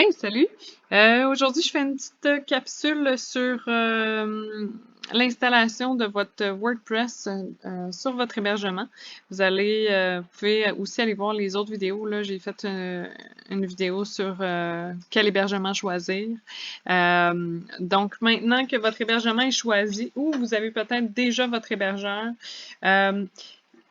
Hey, salut! Aujourd'hui, je fais une petite capsule sur l'installation de votre WordPress sur votre hébergement. Vous pouvez aussi aller voir les autres vidéos. Là, j'ai fait une vidéo sur quel hébergement choisir. Donc, maintenant que votre hébergement est choisi, ou vous avez peut-être déjà votre hébergeur, euh,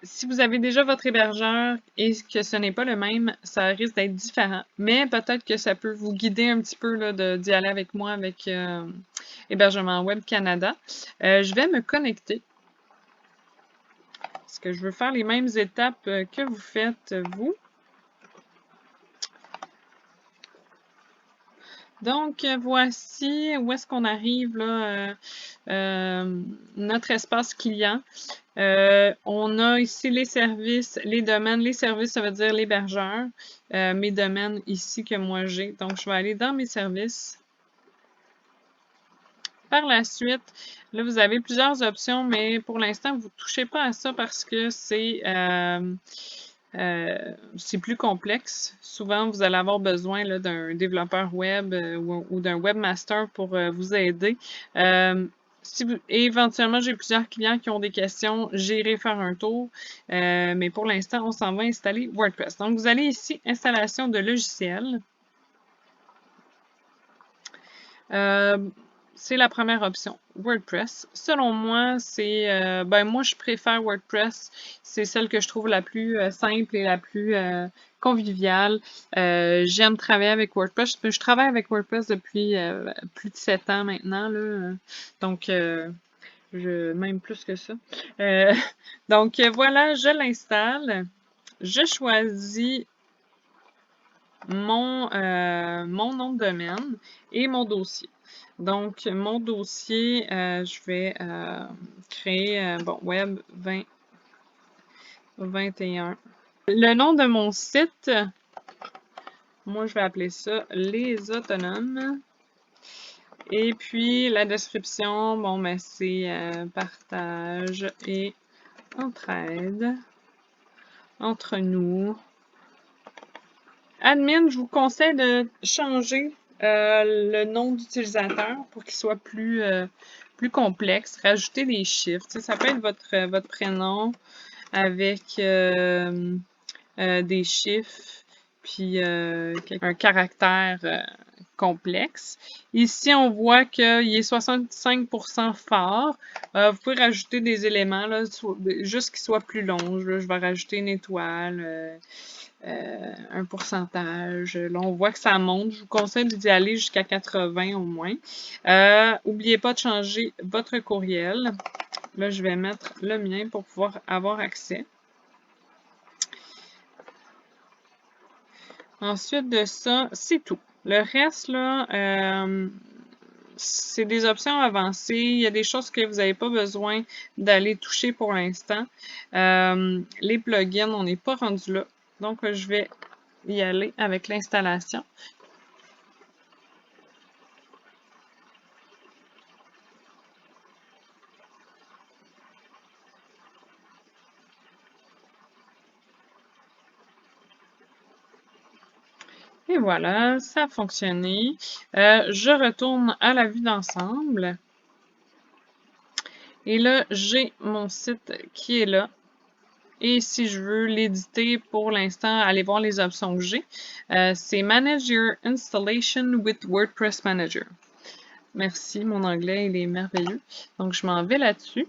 si vous avez déjà votre hébergeur et que ce n'est pas le même, ça risque d'être différent. Mais peut-être que ça peut vous guider un petit peu là, d'y aller avec moi avec Hébergement Web Canada. Je vais me connecter parce que je veux faire les mêmes étapes que vous faites, vous. Donc, voici où est-ce qu'on arrive là, notre espace client. On a ici les services, les domaines. Les services, ça veut dire l'hébergeur. Mes domaines ici que moi j'ai. Donc, je vais aller dans mes services. Par la suite, là, vous avez plusieurs options, mais pour l'instant, vous ne touchez pas à ça parce que c'est plus complexe. Souvent, vous allez avoir besoin d'un développeur web ou d'un webmaster pour vous aider. Et éventuellement, j'ai plusieurs clients qui ont des questions, j'irai faire un tour. Mais pour l'instant, on s'en va installer WordPress. Donc, vous allez ici, installation de logiciel. C'est la première option, WordPress. Selon moi, moi je préfère WordPress. C'est celle que je trouve la plus simple et la plus conviviale. J'aime travailler avec WordPress. Je travaille avec WordPress depuis plus de 7 ans maintenant, là. Donc, même plus que ça. Donc, voilà, je l'installe. Je choisis mon nom de domaine et mon dossier. Donc, mon dossier, je vais créer, Web 2021. Le nom de mon site, moi, je vais appeler ça Les Autonomes. Et puis, la description, c'est partage et entraide entre nous. Admin, je vous conseille de changer le nom d'utilisateur pour qu'il soit plus complexe. Rajouter des chiffres. Tu sais, ça peut être votre prénom avec des chiffres puis un caractère complexe. Ici, on voit qu'il est 65% fort. Vous pouvez rajouter des éléments, là, juste qu'il soit plus long. Je vais rajouter une étoile. Un pourcentage. Là, on voit que ça monte. Je vous conseille d'y aller jusqu'à 80 au moins. N'oubliez pas de changer votre courriel. Là, je vais mettre le mien pour pouvoir avoir accès. Ensuite de ça, c'est tout. Le reste, là, c'est des options avancées. Il y a des choses que vous n'avez pas besoin d'aller toucher pour l'instant. Les plugins, on n'est pas rendu là. Donc, je vais y aller avec l'installation. Et voilà, ça a fonctionné. Je retourne à la vue d'ensemble. Et là, j'ai mon site qui est là. Et si je veux l'éditer pour l'instant, allez voir les options que j'ai. C'est Manage your installation with WordPress Manager. Merci, mon anglais, il est merveilleux. Donc, je m'en vais là-dessus.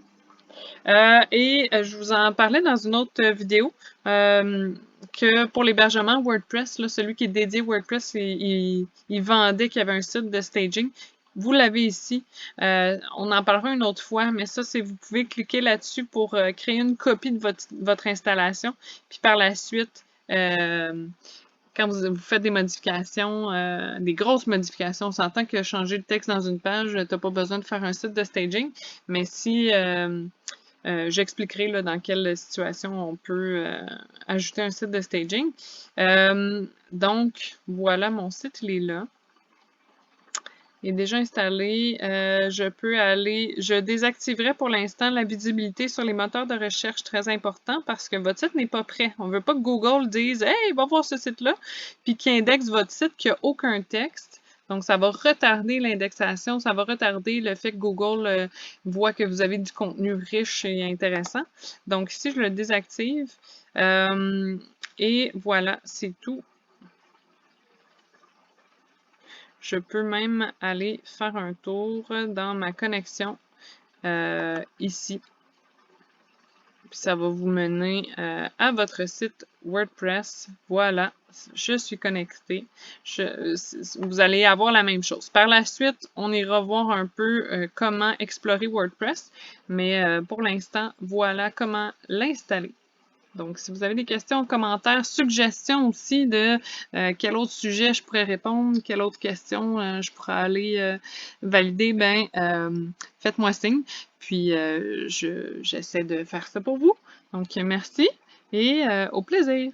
Je vous en parlais dans une autre vidéo que pour l'hébergement WordPress, là, celui qui est dédié WordPress, il vendait qu'il y avait un site de staging. Vous l'avez ici. On en parlera une autre fois, mais ça, c'est vous pouvez cliquer là-dessus pour créer une copie de votre installation. Puis par la suite, quand vous faites des modifications, des grosses modifications, on s'entend que changer le texte dans une page, tu n'as pas besoin de faire un site de staging. Mais si j'expliquerai là, dans quelle situation on peut ajouter un site de staging. Donc, voilà, mon site, il est là. est déjà installé. Je désactiverai pour l'instant la visibilité sur les moteurs de recherche, très important, parce que votre site n'est pas prêt. On ne veut pas que Google dise « Hey, va voir ce site-là », puis qu'il indexe votre site qui n'a aucun texte. Donc, ça va retarder l'indexation, ça va retarder le fait que Google voit que vous avez du contenu riche et intéressant. Donc, ici, je le désactive. Et voilà, c'est tout. Je peux même aller faire un tour dans ma connexion ici. Puis ça va vous mener à votre site WordPress. Voilà, je suis connectée. Vous allez avoir la même chose. Par la suite, on ira voir un peu comment explorer WordPress. Mais pour l'instant, voilà comment l'installer. Donc, si vous avez des questions, commentaires, suggestions aussi de quel autre sujet je pourrais répondre, quelle autre question je pourrais aller valider, ben faites-moi signe. Puis, j'essaie de faire ça pour vous. Donc, merci et au plaisir!